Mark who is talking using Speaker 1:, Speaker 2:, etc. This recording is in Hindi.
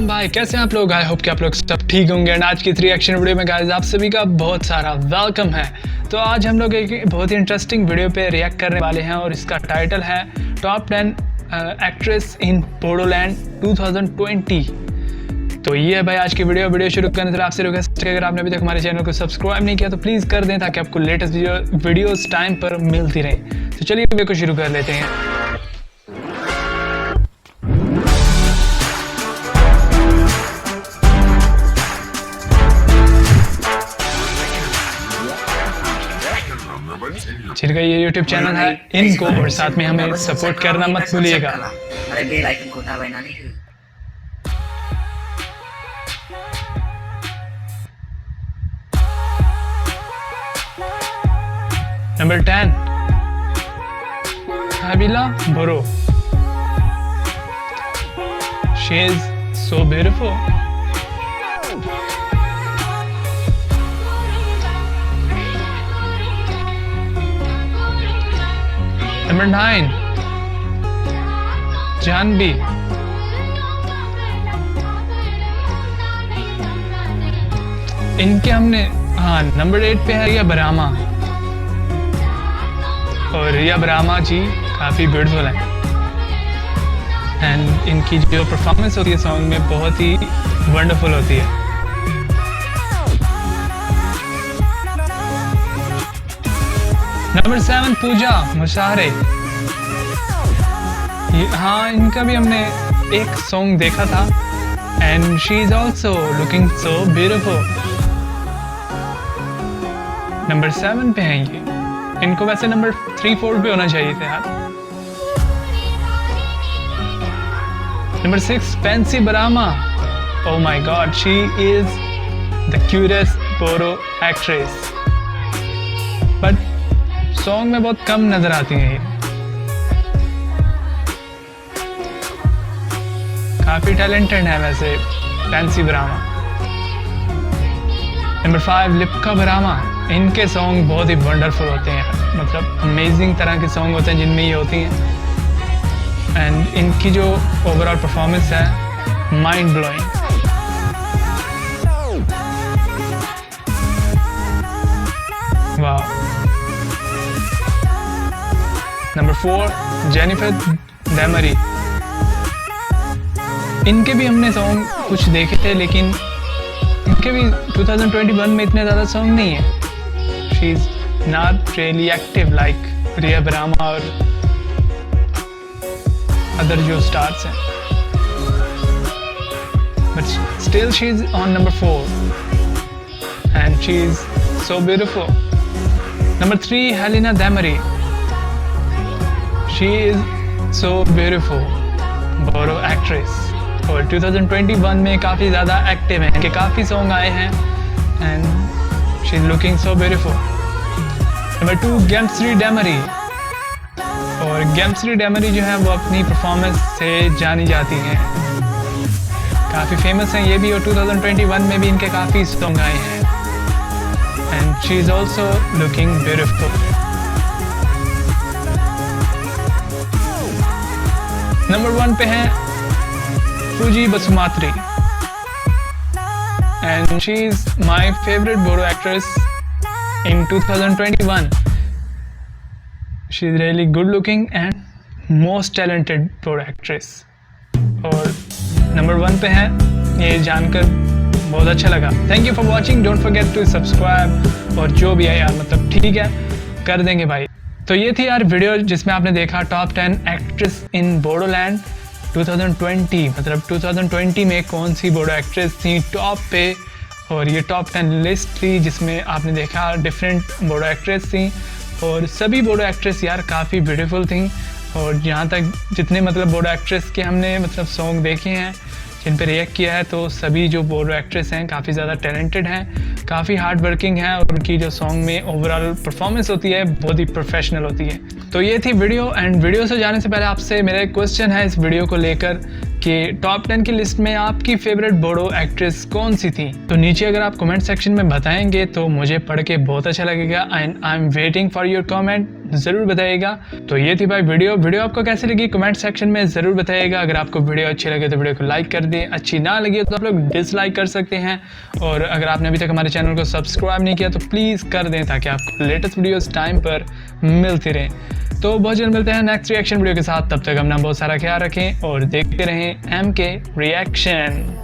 Speaker 1: वेलकम भाई, कैसे हैं आप लोग। आई होप कि आप लोग सब ठीक होंगे। एंड आज की इस रिएक्शन वीडियो में गाइस आप सभी का बहुत सारा वेलकम है। तो आज हम लोग एक बहुत ही इंटरेस्टिंग वीडियो पे रिएक्ट करने वाले हैं और इसका टाइटल है टॉप 10 एक्ट्रेस इन बोडोलैंड 2020। तो ये है भाई आज की वीडियो शुरू करने से आपसे रिक्वेस्ट है, अगर आपने अभी तक हमारे चैनल को सब्सक्राइब नहीं किया तो प्लीज़ कर दें ताकि आपको लेटेस्ट वीडियोस टाइम पर मिलती रहे। तो चलिए वीडियो को शुरू कर लेते हैं। जिनका ये यूट्यूब चैनल है इनको और साथ में हमें सपोर्ट करना मत भूलिएगा। Number 10 Nabila Burrow. She is so beautiful. Number 9 Janhvi. इनके हमने नंबर 8 पे है रिया बरामा। और रिया बरामा जी काफ़ी ब्यूटीफुल है एंड इनकी जो परफॉर्मेंस होती है सॉन्ग में बहुत ही वंडरफुल होती है। नंबर 7 पूजा मुशाहरे। इनका भी हमने एक सॉन्ग देखा था and she is also looking so beautiful. Number 7 पे हैं ये। इनको वैसे नंबर 3-4 पे होना चाहिए थे यार। Number 6 Pensi Barama. Oh my God, she is the cutest Boro actress, but song में बहुत कम नजर आती हैं ये। काफी टैलेंटेड है वैसे पेंसी बरामा। नंबर 5 लिप्का बरामा। इनके सॉन्ग बहुत ही वंडरफुल होते हैं, मतलब अमेजिंग तरह के सॉन्ग होते हैं जिनमें ये होती हैं एंड इनकी जो ओवरऑल परफॉर्मेंस है माइंड ब्लोइंग। वाह। Number 4 Jennifer Daimary. इनके भी हमने सॉन्ग कुछ देखे थे लेकिन इनके भी 2021 में इतने ज़्यादा सॉन्ग नहीं है। She is not really active like Riya Barama और अदर जो स्टार्स हैं, but still she is on number 4 and she is so beautiful. Number 3 Helina Daimary. She is so beautiful, Boro actress और 2021 में काफ़ी ज़्यादा एक्टिव हैं, इनके काफ़ी सॉन्ग आए हैं and she is looking so beautiful. Number 2 गेम्श्री डेमरी। और गेम्श्री डेमरी जो है वो अपनी परफॉर्मेंस से जानी जाती हैं, काफ़ी फेमस हैं ये भी और 2021 में भी इनके काफ़ी सॉन्ग आए हैं and she is also looking beautiful. Number 1 पे है Fuji Basumatary and she is my favourite Boro actress in 2021। She is really good looking and most talented Boro actress. और नंबर 1 पे है, ये जानकर बहुत अच्छा लगा। Thank you for watching, don't forget to subscribe. और जो भी है यार मतलब ठीक है कर देंगे भाई। तो ये थी यार वीडियो जिसमें आपने देखा टॉप 10 एक्ट्रेस इन बोडोलैंड 2020, मतलब 2020 में कौन सी बोडो एक्ट्रेस थी टॉप पे। और ये टॉप 10 लिस्ट थी जिसमें आपने देखा डिफरेंट बोडो एक्ट्रेस थी और सभी बोडो एक्ट्रेस यार काफ़ी ब्यूटीफुल थी। और जहाँ तक जितने मतलब बोडो एक्ट्रेस के हमने मतलब सॉन्ग देखे हैं जिन पे रिएक्ट किया है तो सभी जो बोडो एक्ट्रेस हैं काफ़ी ज़्यादा टैलेंटेड हैं, काफ़ी हार्ड वर्किंग है और उनकी जो सॉन्ग में ओवरऑल परफॉर्मेंस होती है बहुत ही प्रोफेशनल होती है। तो ये थी वीडियो एंड वीडियो से जाने से पहले आपसे मेरा एक क्वेश्चन है इस वीडियो को लेकर कि टॉप 10 की लिस्ट में आपकी फेवरेट बोडो एक्ट्रेस कौन सी थी। तो नीचे अगर आप कमेंट सेक्शन में बताएंगे तो मुझे पढ़ के बहुत अच्छा लगेगा and I am waiting for your comment, ज़रूर बताइएगा। तो ये थी भाई वीडियो आपको कैसी लगी कमेंट सेक्शन में ज़रूर बताइएगा। अगर आपको वीडियो अच्छी लगे तो वीडियो को लाइक कर दें, अच्छी ना लगी तो आप लोग डिसलाइक कर सकते हैं। और अगर आपने अभी तक हमारे चैनल को सब्सक्राइब नहीं किया तो प्लीज़ कर दें ताकि आपको लेटेस्ट वीडियोस टाइम पर मिलती रहें। तो बहुत जल्द मिलते हैं नेक्स्ट रिएक्शन वीडियो के साथ, तब तक अपना बहुत सारा ख्याल रखें और देखते रहें MK रिएक्शन।